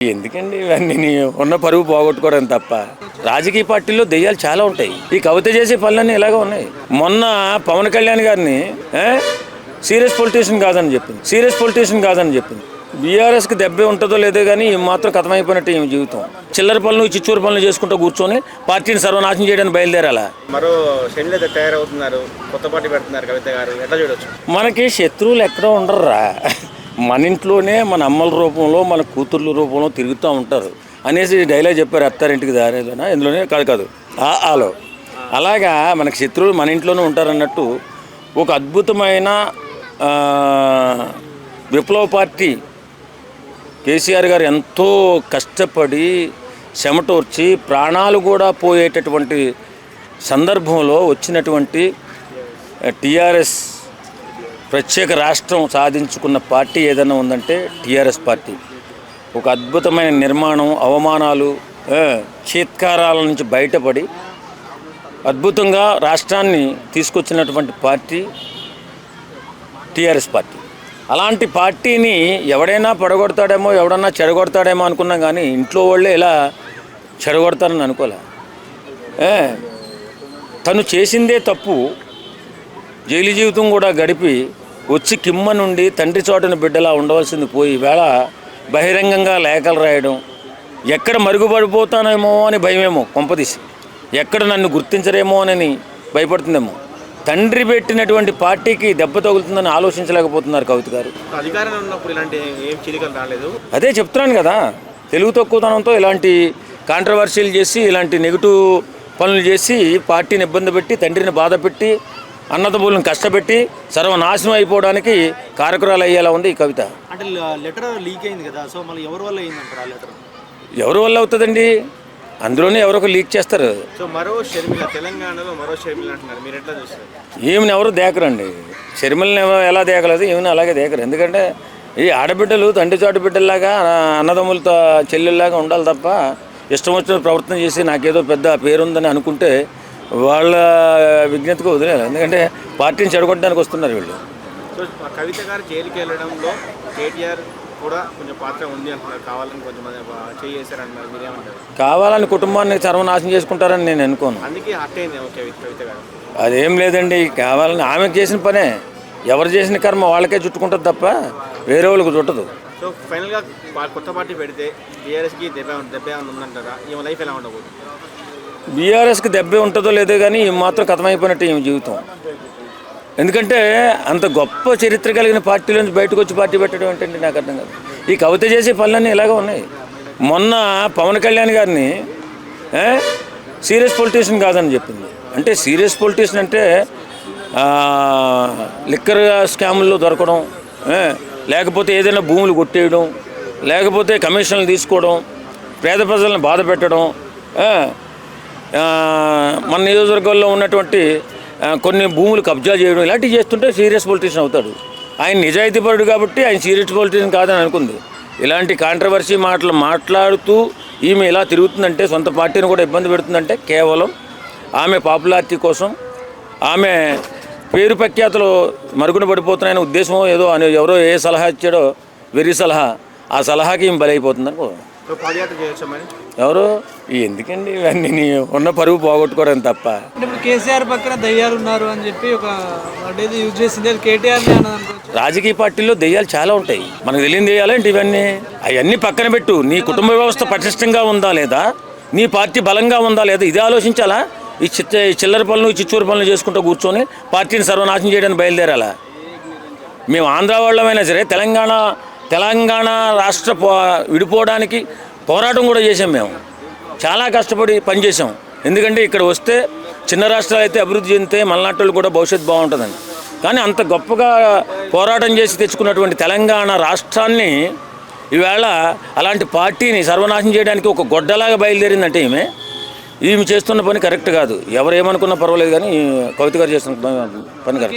ఎందుకండి ఇవన్నీ ఉన్న పరువు పోగొట్టుకోవడం తప్ప. రాజకీయ పార్టీల్లో దెయ్యాలు చాలా ఉంటాయి. ఈ కవిత చేసే పనులన్నీ ఇలాగే ఉన్నాయి. మొన్న పవన్ కళ్యాణ్ గారిని సీరియస్ పొలిటీషియన్ కాదని చెప్పింది. బీఆర్ఎస్కి దెబ్బే ఉంటుందో లేదో కానీ మాత్రం కథమైపోయినట్టు ఈ జీవితం. చిల్లర పనులు చిచ్చూరు పనులు చేసుకుంటూ కూర్చొని పార్టీని సర్వనాశనం చేయడానికి బయలుదేరాలా. మరో శైలిలో తయారవుతున్నారు, కొత్త పార్టీ పెడుతున్నారు కవిత గారు, ఎట్లా చూడొచ్చు? మనకి శత్రువులు ఎక్కడో ఉండరురా. మన ఇంట్లోనే మన అమ్మల రూపంలో మన కూతుర్ల రూపంలో తిరుగుతూ ఉంటారు అనేసి డైలాగ్ చెప్పారు అత్తారింటికి దారిలోనా ఇందులోనే కాదు ఆలో. అలాగా మనకి శత్రువులు మన ఇంట్లోనే ఉంటారన్నట్టు ఒక అద్భుతమైన విప్లవ పార్టీ కేసీఆర్ గారు ఎంతో కష్టపడి చెమటోర్చి ప్రాణాలు కూడా పోయేటటువంటి సందర్భంలో వచ్చినటువంటి టీఆర్ఎస్ ప్రత్యేక రాష్ట్రం సాధించుకున్న పార్టీ ఏదైనా ఉందంటే టీఆర్ఎస్ పార్టీ. ఒక అద్భుతమైన నిర్మాణం, అవమానాలు, చీత్కారాల నుంచి బయటపడి అద్భుతంగా రాష్ట్రాన్ని తీసుకొచ్చినటువంటి పార్టీ టీఆర్ఎస్ పార్టీ. అలాంటి పార్టీని ఎవడైనా పడగొడతాడేమో, ఎవడన్నా చెడగొడతాడేమో అనుకున్నాం కానీ ఇంట్లో వాళ్ళే ఇలా చెడగొడతారని అనుకోలే. తను చేసిందే తప్పు, జైలు జీవితం కూడా గడిపి వచ్చి కిమ్మ నుండి తండ్రి చోటన బిడ్డలా ఉండవలసింది పోయి వేళ బహిరంగంగా లేఖలు రాయడం, ఎక్కడ మరుగుపడిపోతానేమో అని భయమేమో కొంపదీసి, ఎక్కడ నన్ను గుర్తించరేమో అని భయపడుతుందేమో. తండ్రి పెట్టినటువంటి పార్టీకి దెబ్బ తగులుతుందని ఆలోచించలేకపోతున్నారు కవిత గారు. అధికారంలో ఉన్నప్పుడు ఇలాంటి ఏం చిలికలు రాలేదు. అదే చెప్తున్నాను కదా, తెలుగు తక్కువతనంతో ఇలాంటి కాంట్రవర్సీలు చేసి ఇలాంటి నెగిటివ్ పనులు చేసి పార్టీని ఇబ్బంది పెట్టి తండ్రిని బాధ పెట్టి అన్నదమ్ములను కష్టపెట్టి సర్వనాశనం అయిపోవడానికి కారకురాలు అయ్యేలా ఉంది ఈ కవిత. అంటే లెటర్ లీక్ అయింది కదా, సో మళ్ళీ ఎవరి వల్ల అయిందంటారు ఆ లెటర్? ఎవరి వల్ల అవుతుందండి, అందులోనే ఎవరొక లీక్ చేస్తారు. సో మరో షర్మిల, తెలంగాణలో మరో షర్మిల అంటున్నారు, మీరు ఎట్లా చూస్తారు? ఈమెను ఎవరు దేకరండి. షర్మిలని ఎలా దేకలేదు, ఈమెను అలాగే దేకరు. ఎందుకంటే ఈ ఆడబిడ్డలు తండ్రి చాటు బిడ్డల్లాగా అన్నదమ్ములతో చెల్లెల్లాగా ఉండాలి తప్ప ఇష్టం వచ్చిన ప్రవర్తన చేసి నాకేదో పెద్ద పేరుందని అనుకుంటే వాళ్ళ విజ్ఞతకు వదిలేదు. ఎందుకంటే పార్టీని చెడగొట్టడానికి వస్తున్నారు వీళ్ళు. సో కవిత గారు జైలుకి వెళ్ళడంలో కేటీఆర్ కూడా కొంచెం పాత్ర ఉంది అంటున్నారు, కావాలని కొంచెం చేశారంటున్నారు, మీరేమంటారు? కావాలని కుటుంబాన్ని సర్వనాశనం చేసుకుంటారని నేను అనుకోను. అందుకే హర్ట్ అయింది కవిత గారు. అదేం లేదండి, కావాలని ఆమెకు చేసిన పనే, ఎవరు చేసిన కర్మ వాళ్ళకే చుట్టుకుంటుంది తప్ప వేరే వాళ్ళకి చుట్టదు. సో ఫైనల్గా కొత్త పార్టీ పెడితే బీఆర్ఎస్కి దెబ్బ ఉందంటారా? ఈమె లైఫ్ ఎలా ఉండకూడదు? బీఆర్ఎస్కి దెబ్బే ఉంటుందో లేదో కానీ మాత్రం కథమైపోయినట్టు ఈ జీవితం. ఎందుకంటే అంత గొప్ప చరిత్ర కలిగిన పార్టీలోంచి బయటకు వచ్చి పార్టీ పెట్టడం ఏంటంటే నాకు అర్థం కాదు. ఈ కవిత చేసే పనులన్నీ ఇలాగే ఉన్నాయి. మొన్న పవన్ కళ్యాణ్ గారిని సీరియస్ పొలిటీషియన్ కాదని చెప్పింది. అంటే సీరియస్ పొలిటీషియన్ అంటే లిక్కర్ స్కాముల్లో దొరకడం, లేకపోతే ఏదైనా భూములు కొట్టేయడం, లేకపోతే కమిషన్లు తీసుకోవడం, పేద ప్రజలను బాధ పెట్టడం, మన నియోజకవర్గంలో ఉన్నటువంటి కొన్ని భూములు కబ్జా చేయడం, ఇలాంటివి చేస్తుంటే సీరియస్ పొలిటీషియన్ అవుతాడు. ఆయన నిజాయితీపరుడు కాబట్టి ఆయన సీరియస్ పొలిటీషియన్ కాదని అనుకుంది. ఇలాంటి కాంట్రవర్సీ మాటలు మాట్లాడుతూ ఈమె ఇలా తిరుగుతుందంటే, సొంత పార్టీని కూడా ఇబ్బంది పెడుతుందంటే కేవలం ఆమె పాపులారిటీ కోసం, ఆమె పేరు ప్రఖ్యాతలు మరుగున పడిపోతున్నాయనే ఉద్దేశం ఏదో అని ఎవరో ఏ సలహా ఇచ్చాడో వెర్రి సలహా, ఆ సలహాకి ఈమె బలైపోతుందని. ఎవరు ఎందుకండి ఇవన్నీ ఉన్న పరువు పోగొట్టుకోవడం తప్ప. ఇప్పుడు కేసీఆర్ పక్కన దయ్యాలు ఉన్నారు అని చెప్పి ఒక యూజ్ చేసింది కేటీఆర్. రాజకీయ పార్టీల్లో దెయ్యాలు చాలా ఉంటాయి, మనకు తెలియని దెయ్యాలేంటి ఇవన్నీ. అవన్నీ పక్కన పెట్టు. నీ కుటుంబ వ్యవస్థ పటిష్టంగా ఉందా లేదా, నీ పార్టీ బలంగా ఉందా లేదా, ఇది ఆలోచించాలా. ఈ చిల్లర పనులు చిచ్చూరు పనులు చేసుకుంటూ కూర్చొని పార్టీని సర్వనాశనం చేయడానికి బయలుదేరాలా. మేము ఆంధ్ర వాళ్ళమైనా సరే తెలంగాణ రాష్ట్ర విడిపోవడానికి పోరాటం కూడా చేసాం. మేము చాలా కష్టపడి పనిచేసాం. ఎందుకంటే ఇక్కడ వస్తే చిన్న రాష్ట్రాలు అయితే అభివృద్ధి చెందితే మలనాటోళ్ళు కూడా భవిష్యత్తు బాగుంటుందని. కానీ అంత గొప్పగా పోరాటం చేసి తెచ్చుకున్నటువంటి తెలంగాణ రాష్ట్రాన్ని ఈవేళ అలాంటి పార్టీని సర్వనాశనం చేయడానికి ఒక గొడ్డలాగా బయలుదేరిందంటే ఈమె చేస్తున్న పని కరెక్ట్ కాదు. ఎవరు ఏమనుకున్నా పర్వాలేదు కానీ కవిత గారు చేస్తున్న పని కరెక్ట్.